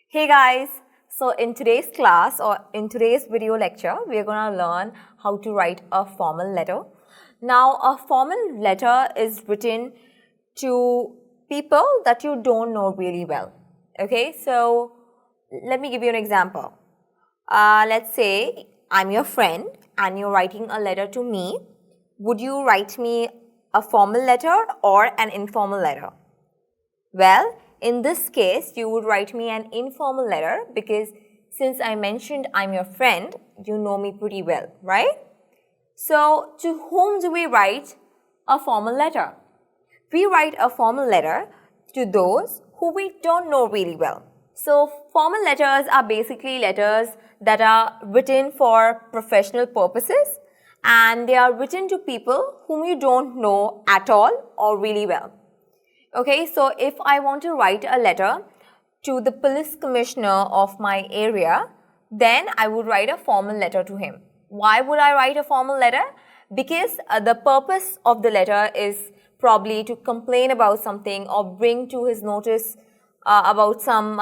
Hey guys, so in today's class or in today's video lecture, we are going to learn how to write a formal letter. Now, a formal letter is written to people that you don't know really well. Okay, so let me give you an example. Let's say I'm your friend and you're writing a letter to me. Would you write me a formal letter or an informal letter? Well, in this case, you would write me an informal letter because since I mentioned I'm your friend, you know me pretty well, right? So, to whom do we write a formal letter? We write a formal letter to those who we don't know really well. So, formal letters are basically letters that are written for professional purposes and they are written to people whom you don't know at all or really well. Okay, so if I want to write a letter to the police commissioner of my area, then I would write a formal letter to him. Why would I write a formal letter? Because the purpose of the letter is probably to complain about something or bring to his notice about some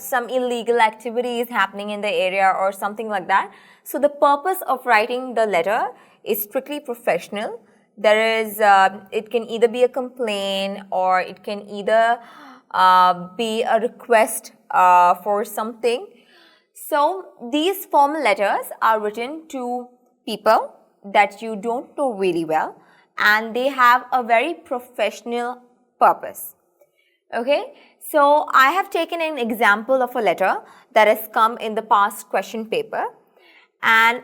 some illegal activities happening in the area or something like that. So the purpose of writing the letter is strictly professional. There is, it can either be a complaint or it can either be a request for something. So these formal letters are written to people that you don't know really well and they have a very professional purpose. Okay, so I have taken an example of a letter that has come in the past question paper, and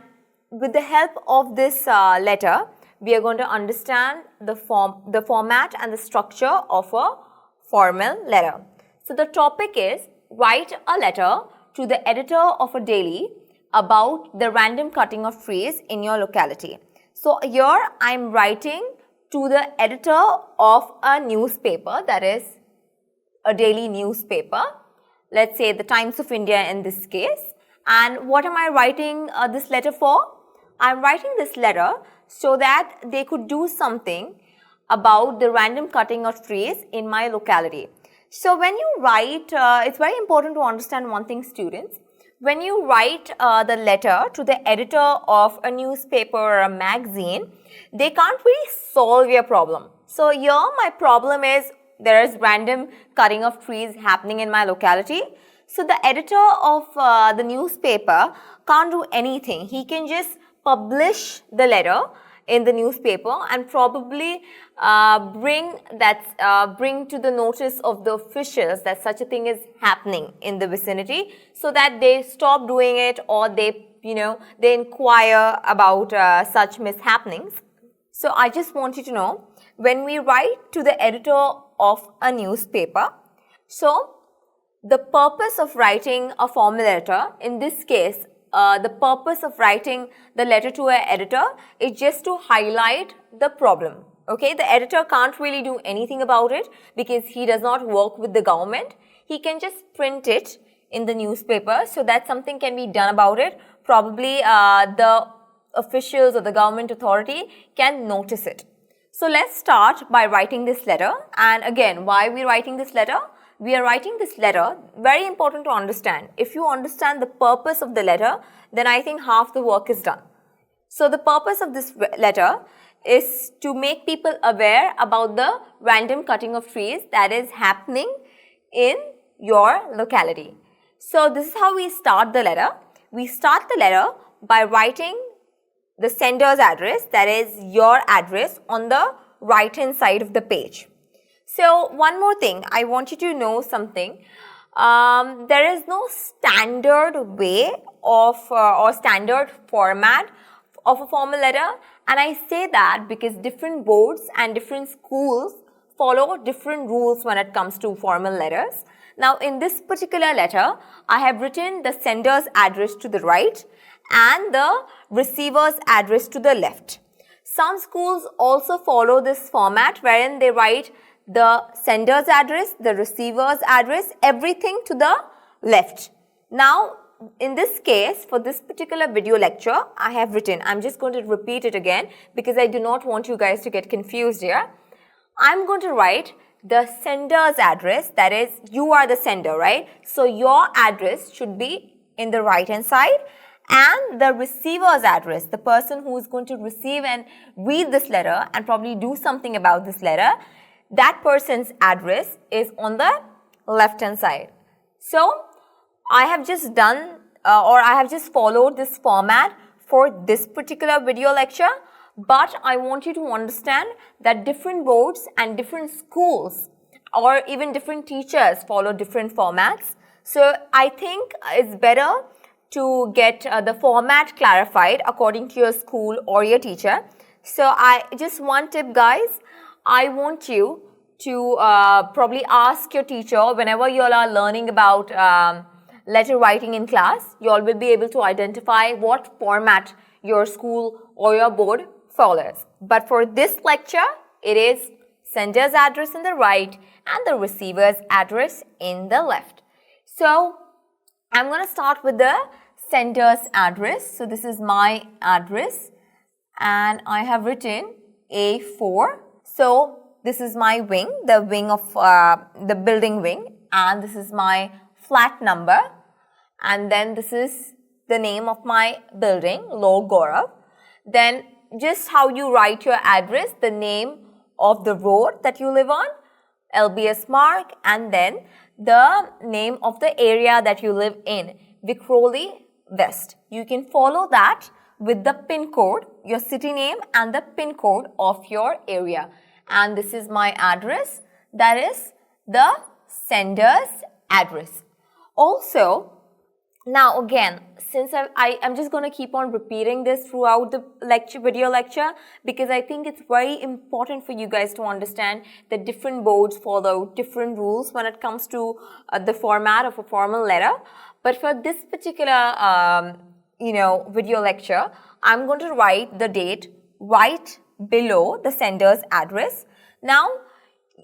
with the help of this letter, we are going to understand the format and the structure of a formal letter. So the topic is write a letter to the editor of a daily about the random cutting of trees in your locality. So here I am writing to the editor of a newspaper, that is a daily newspaper, let's say the Times of India in this case. And what am I writing this letter for? I am writing this letter so that they could do something about the random cutting of trees in my locality. So when you write, it's very important to understand one thing, students. When you write the letter to the editor of a newspaper or a magazine, they can't really solve your problem. So here my problem is there is random cutting of trees happening in my locality. So the editor of the newspaper can't do anything. He can just publish the letter in the newspaper and probably bring to the notice of the officials that such a thing is happening in the vicinity, so that they stop doing it or they inquire about such mishappenings. So I just want you to know, when we write to the editor of a newspaper, so the purpose of writing a formal letter, in this case, the purpose of writing the letter to an editor is just to highlight the problem. Okay, the editor can't really do anything about it because he does not work with the government. He can just print it in the newspaper so that something can be done about it. Probably the officials or the government authority can notice it. So let's start by writing this letter. And again, why are we writing this letter? We are writing this letter, very important to understand. If you understand the purpose of the letter, then I think half the work is done. So the purpose of this letter is to make people aware about the random cutting of trees that is happening in your locality. So this is how we start the letter. We start the letter by writing the sender's address, that is your address, on the right hand side of the page. So one more thing, I want you to know something. There is no standard way of or standard format of a formal letter, and I say that because different boards and different schools follow different rules when it comes to formal letters. Now in this particular letter, I have written the sender's address to the right and the receiver's address to the left. Some schools also follow this format wherein they write the sender's address, the receiver's address, everything to the left. Now, in this case, for this particular video lecture, I have written, I'm just going to repeat it again because I do not want you guys to get confused here. I'm going to write the sender's address, that is, you are the sender, right? So your address should be in the right hand side, and the receiver's address, the person who is going to receive and read this letter and probably do something about this letter, that person's address is on the left hand side. So I have just done I have just followed this format for this particular video lecture, but I want you to understand that different boards and different schools or even different teachers follow different formats. So I think it's better to get the format clarified according to your school or your teacher. So just one tip, guys, I want you to probably ask your teacher whenever you all are learning about letter writing in class. You all will be able to identify what format your school or your board follows. But for this lecture, it is sender's address in the right and the receiver's address in the left. So I'm going to start with the sender's address. So this is my address and I have written A4. So this is my wing, the wing of the building wing, and this is my flat number, and then this is the name of my building, Lord Gaurav. Then just how you write your address, the name of the road that you live on, LBS mark, and then the name of the area that you live in, Vikhroli West. You can follow that with the pin code, your city name and the pin code of your area. And this is my address, that is the sender's address. Also, now again, since I'm just going to keep on repeating this throughout the video lecture, because I think it's very important for you guys to understand that different boards follow different rules when it comes to the format of a formal letter. But for this particular video lecture, I'm going to write the date right below the sender's address. Now,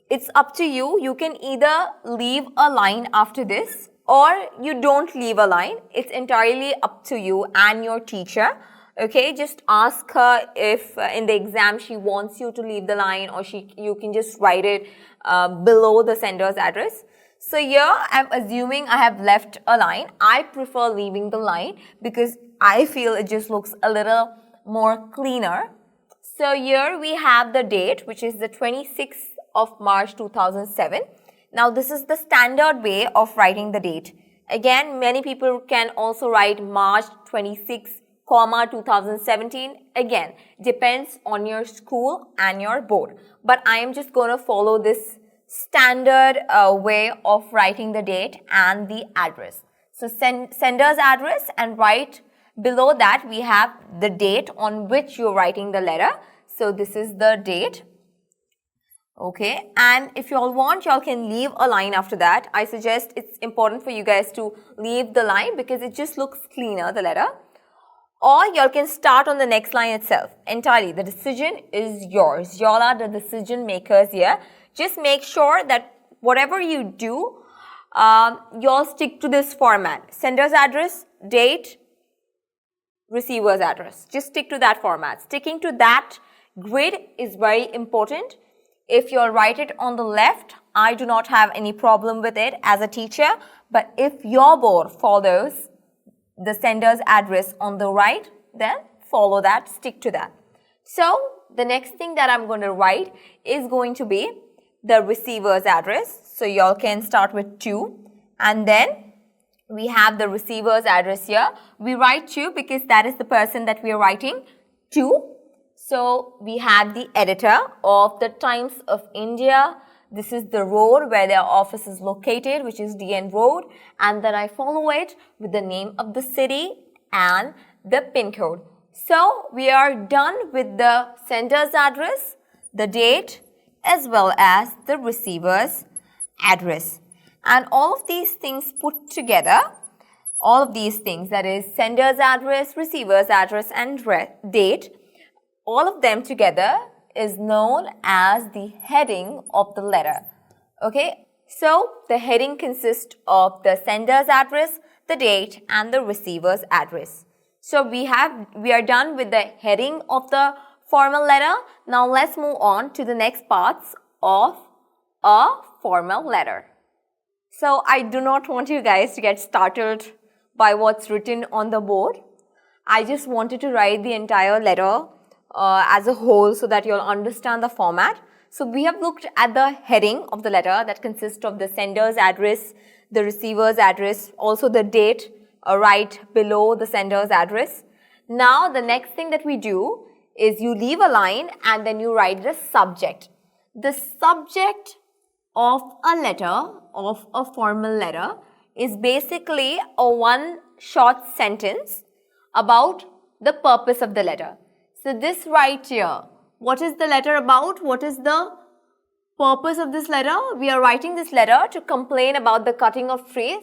it's up to you. You can either leave a line after this or you don't leave a line. It's entirely up to you and your teacher. Okay, just ask her if in the exam she wants you to leave the line, or you can just write it below the sender's address. So here I'm assuming I have left a line. I prefer leaving the line because I feel it just looks a little more cleaner. So here we have the date, which is the 26th of March 2007. Now this is the standard way of writing the date. Again, many people can also write March 26, 2017. Again, depends on your school and your board. But I am just going to follow this standard way of writing the date and the address. So sender's address, and right below that we have the date on which you're writing the letter. So this is the date. Okay, and if you all want, you all can leave a line after that. I suggest it's important for you guys to leave the line because it just looks cleaner, the letter. Or you all can start on the next line itself. Entirely, the decision is yours. You all are the decision makers here. Just make sure that whatever you do, you all stick to this format. Sender's address, date, receiver's address. Just stick to that format. Sticking to that grid is very important. If you all write it on the left, I do not have any problem with it as a teacher. But if your board follows the sender's address on the right, then follow that, stick to that. So the next thing that I'm going to write is going to be the receiver's address. So you all can start with 2, and then we have the receiver's address here. We write 2 because that is the person that we are writing to. So we have the editor of the Times of India. This is the road where their office is located, which is DN Road. And then I follow it with the name of the city and the pin code. So we are done with the sender's address, the date, as well as the receiver's address. And all of these things put together, all of these things, that is sender's address, receiver's address, and date, all of them together is known as the heading of the letter. Okay, so the heading consists of the sender's address, the date, and the receiver's address. So we are done with the heading of the formal letter. Now let's move on to the next parts of a formal letter. So I do not want you guys to get startled by what's written on the board. I just wanted to write the entire letter as a whole so that you'll understand the format. So we have looked at the heading of the letter that consists of the sender's address, the receiver's address, also the date right below the sender's address. Now the next thing that we do is you leave a line and then you write the subject. The subject of a letter, of a formal letter, is basically a one short sentence about the purpose of the letter. So this right here, what is the letter about? What is the purpose of this letter? We are writing this letter to complain about the cutting of trees.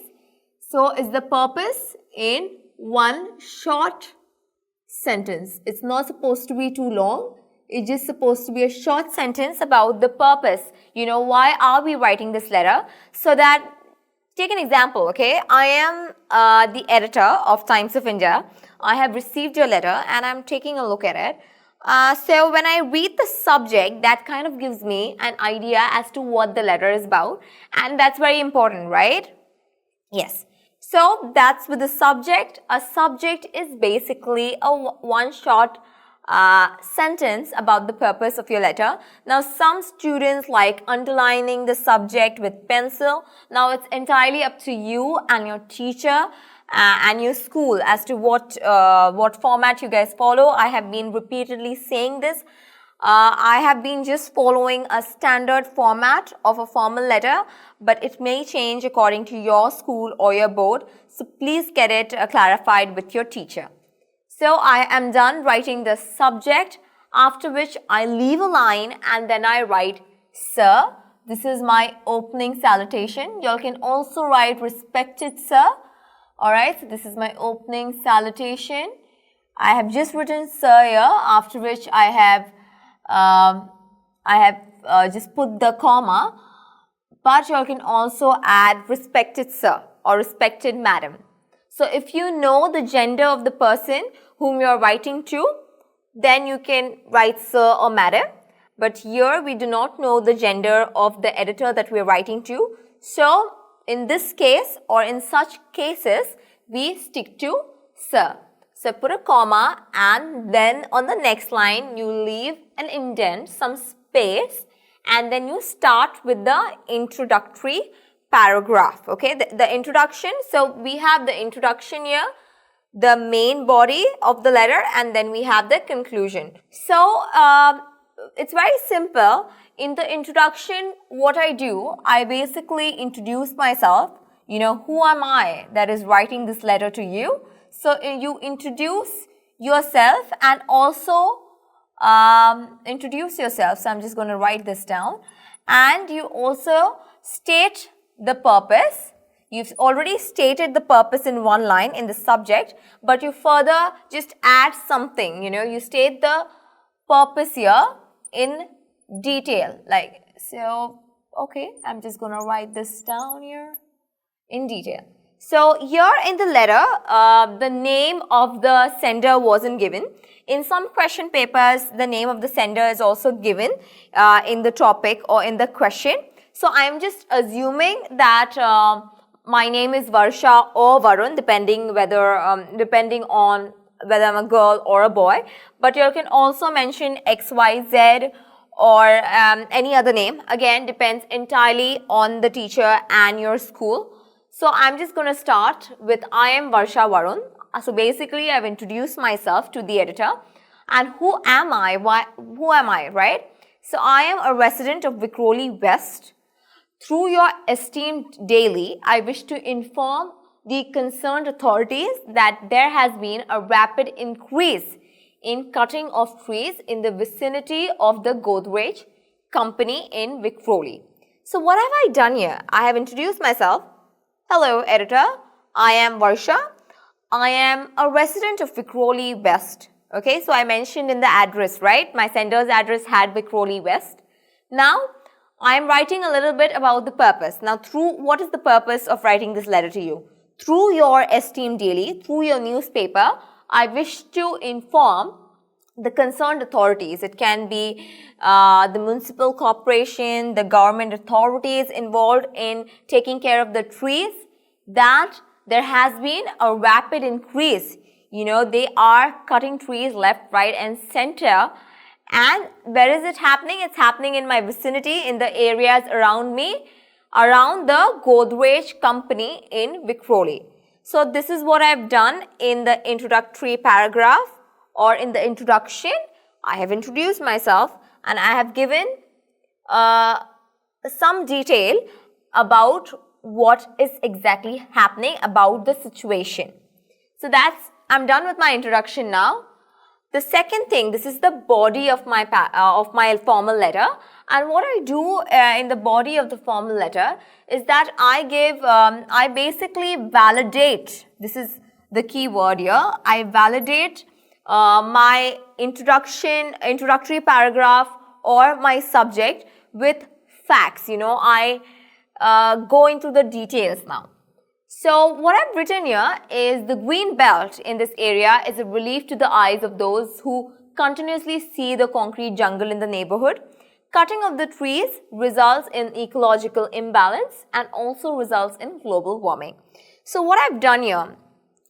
So is the purpose in one short sentence. It's not supposed to be too long. It's just supposed to be a short sentence about the purpose. You know, why are we writing this letter? So that, take an example, okay? I am the editor of Times of India. I have received your letter and I'm taking a look at it. So when I read the subject, that kind of gives me an idea as to what the letter is about. And that's very important, right? Yes. So that's with the subject. A subject is basically a one short sentence about the purpose of your letter. Now some students like underlining the subject with pencil. Now it's entirely up to you and your teacher and your school as to what format you guys follow. I have been repeatedly saying this. I have been just following a standard format of a formal letter, but it may change according to your school or your board. So please get it clarified with your teacher. So I am done writing the subject, after which I leave a line and then I write, Sir. This is my opening salutation. You all can also write respected sir. Alright, so this is my opening salutation. I have just written sir here, after which I have just put the comma, but you all can also add respected sir or respected madam. So if you know the gender of the person whom you are writing to, then you can write sir or madam. But here we do not know the gender of the editor that we are writing to. So in this case or in such cases, we stick to sir. So put a comma and then on the next line you leave an indent, some space, and then you start with the introductory paragraph. Okay, the introduction. So we have the introduction here, the main body of the letter, and then we have the conclusion. So it's very simple. In the introduction, what I do, I basically introduce myself. You know, who am I that is writing this letter to you? So you introduce yourself and also introduce yourself. So I'm just going to write this down. And you also state the purpose. You've already stated the purpose in one line in the subject, but you further just add something. You know, you state the purpose here in detail. Like, so, okay, I'm just going to write this down here in detail. So here in the letter, the name of the sender wasn't given. In some question papers, the name of the sender is also given in the topic or in the question. So I'm just assuming that my name is Varsha or Varun, depending on whether I'm a girl or a boy. But you can also mention XYZ or any other name. Again, depends entirely on the teacher and your school. So I'm just going to start with I am Varsha Varun. So basically, I've introduced myself to the editor. And who am I? Who am I, right? So I am a resident of Vikhroli West. Through your esteemed daily, I wish to inform the concerned authorities that there has been a rapid increase in cutting of trees in the vicinity of the Godrej company in Vikhroli. So what have I done here? I have introduced myself. Hello, editor. I am Varsha. I am a resident of Vikhroli West. Okay, so I mentioned in the address, right? My sender's address had Vikhroli West. Now, I am writing a little bit about the purpose. Now, what is the purpose of writing this letter to you? Through your esteemed daily, through your newspaper, I wish to inform the concerned authorities. It can be the municipal corporation, the government authorities involved in taking care of the trees, that there has been a rapid increase. They are cutting trees left, right and center. And where is it happening? It's happening in my vicinity, in the areas around me, around the Godrej company in Vikhroli. So this is what I've done in the introductory paragraph, or in the introduction. I have introduced myself and I have given some detail about what is exactly happening, about the situation. So I'm done with my introduction now. The second thing, this is the body of my formal letter, and what I do in the body of the formal letter is that I basically validate. This is the key word here. I validate my introductory paragraph or my subject with facts. I go into the details now. So what I've written here is the green belt in this area is a relief to the eyes of those who continuously see the concrete jungle in the neighborhood. Cutting of the trees results in ecological imbalance and also results in global warming. So what I've done here,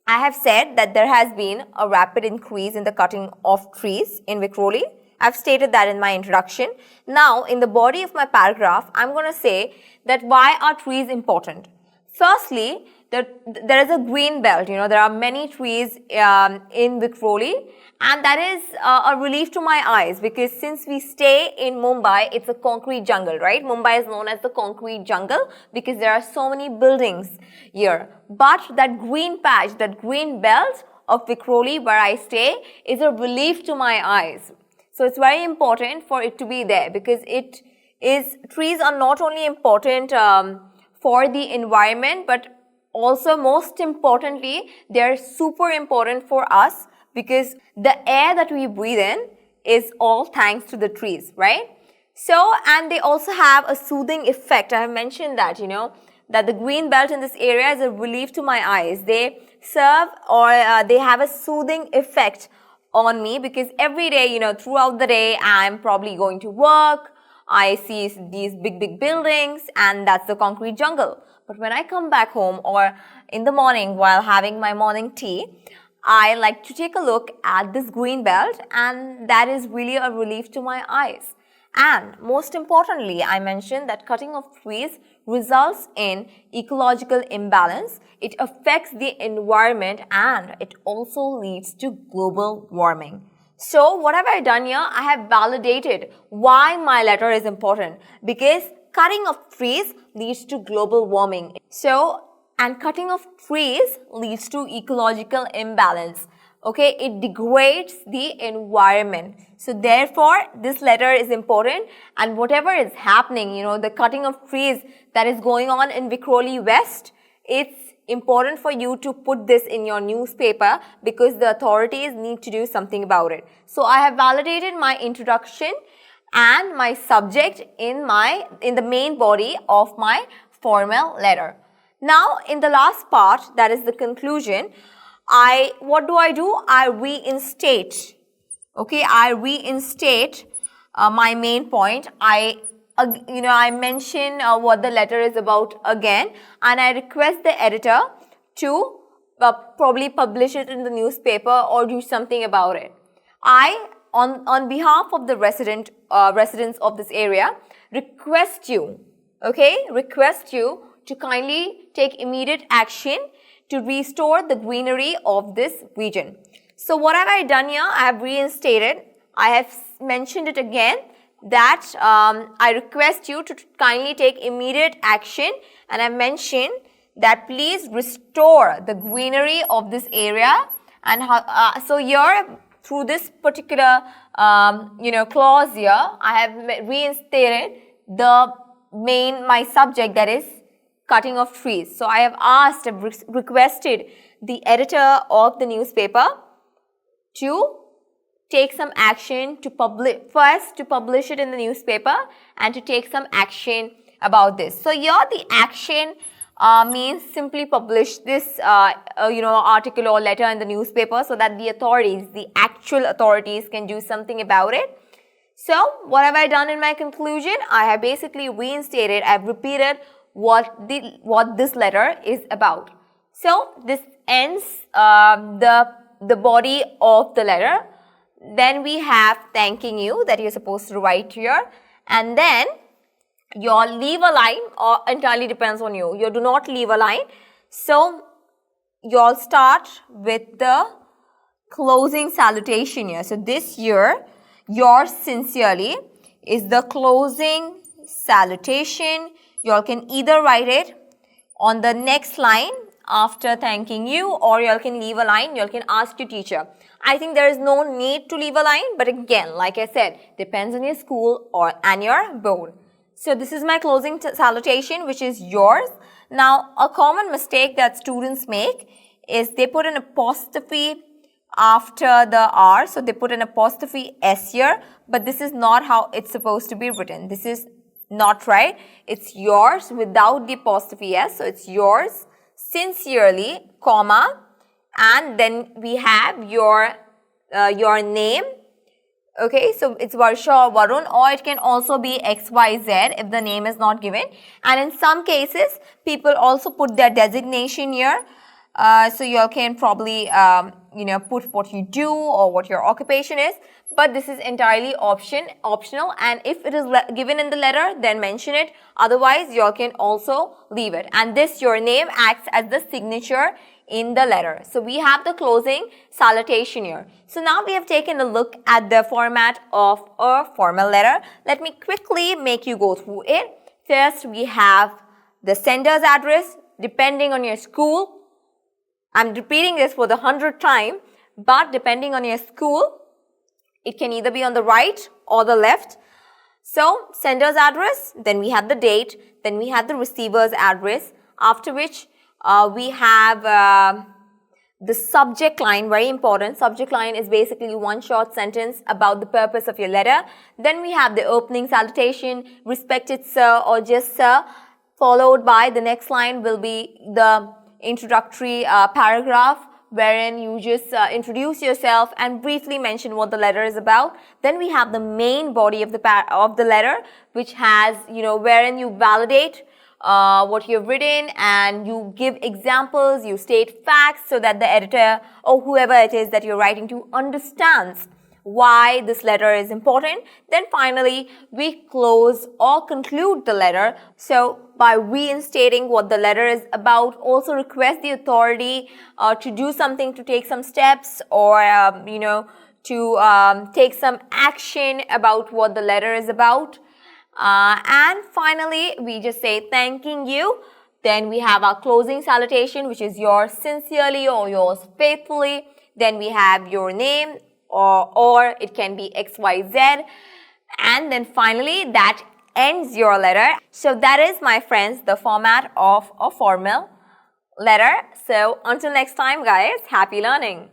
I have said that there has been a rapid increase in the cutting of trees in Vikhroli. I've stated that in my introduction. Now, in the body of my paragraph, I'm going to say that why are trees important? Firstly, there is a green belt. There are many trees in Vikhroli, and that is a relief to my eyes, because since we stay in Mumbai, it's a concrete jungle, right? Mumbai is known as the concrete jungle because there are so many buildings here. But that green patch, that green belt of Vikhroli where I stay is a relief to my eyes. So it's very important for it to be there, because trees are not only important for the environment, but also most importantly, they are super important for us, because the air that we breathe in is all thanks to the trees, right? So, and they also have a soothing effect. I have mentioned that, that the green belt in this area is a relief to my eyes. They serve, or they have a soothing effect on me, because every day, throughout the day, I'm probably going to work. I see these big buildings, and that's the concrete jungle. But when I come back home or in the morning while having my morning tea, I like to take a look at this green belt, and that is really a relief to my eyes. And most importantly, I mentioned that cutting of trees results in ecological imbalance. It affects the environment and it also leads to global warming. So what have I done here? I have validated why my letter is important, because cutting of trees leads to global warming. And cutting of trees leads to ecological imbalance. Okay, it degrades the environment. So therefore, this letter is important, and whatever is happening, the cutting of trees that is going on in Vikhroli West, it's important for you to put this in your newspaper, because the authorities need to do something about it. So I have validated my introduction and my subject in the main body of my formal letter. Now, in the last part, that is the conclusion, what do? I reinstate. Okay, I reinstate my main point. I mention what the letter is about again, and I request the editor to probably publish it in the newspaper or do something about it. I, on behalf of the residents of this area, request you to kindly take immediate action to restore the greenery of this region. So what have I done here? I have reinstated. I have mentioned it again that I request you to kindly take immediate action, and I mentioned that please restore the greenery of this area. And so here, through this particular clause here, I have reinstated my subject, that is cutting of trees. So I have requested the editor of the newspaper to take some action to publish it in the newspaper and to take some action about this. So here the action means simply publish this article or letter in the newspaper so that the authorities, the actual authorities, can do something about it. So what have I done in my conclusion? I have basically reinstated, I've repeated what this letter is about. So this ends the body of the letter. Then we have thanking you that you're supposed to write here, and then you'll leave a line, or entirely depends on you. You do not leave a line. So you'll start with the closing salutation here. So this year, yours sincerely is the closing salutation. You can either write it on the next line after thanking you, or you can leave a line. You can ask your teacher. I think there is no need to leave a line, but again, like I said, depends on your school and your board. So this is my closing salutation, which is yours. Now, a common mistake that students make is they put an apostrophe after the R. So they put an apostrophe S here, but this is not how it's supposed to be written. This is not right. It's yours without the apostrophe S. So it's yours sincerely, comma, and then we have your name. Okay, so it's Varsha or Varun, or it can also be XYZ if the name is not given. And in some cases, people also put their designation here. So you can probably put what you do or what your occupation is, but this is entirely optional, and if it is given in the letter, then mention it. Otherwise, you can also leave it, and this your name acts as the signature in the letter. So we have the closing salutation here. So now we have taken a look at the format of a formal letter. Let me quickly make you go through it. First, we have the sender's address. Depending on your school, I'm repeating this for the 100th time, but depending on your school, it can either be on the right or the left. So, sender's address, then we have the date, then we have the receiver's address, after which we have the subject line, very important. Subject line is basically one short sentence about the purpose of your letter. Then we have the opening salutation, respected sir or just sir, followed by the next line will be the introductory paragraph, wherein you just introduce yourself and briefly mention what the letter is about. Then we have the main body of the letter, which has, wherein you validate what you've written and you give examples, you state facts so that the editor or whoever it is that you're writing to understands why this letter is important. Then finally, we close or conclude the letter. So by reinstating what the letter is about, also request the authority to do something, to take some steps, or to take some action about what the letter is about. And finally, we just say thanking you. Then we have our closing salutation, which is yours sincerely or yours faithfully. Then we have your name, or it can be XYZ. And then finally, that ends your letter. So that is, my friends, the format of a formal letter. So until next time, guys, happy learning.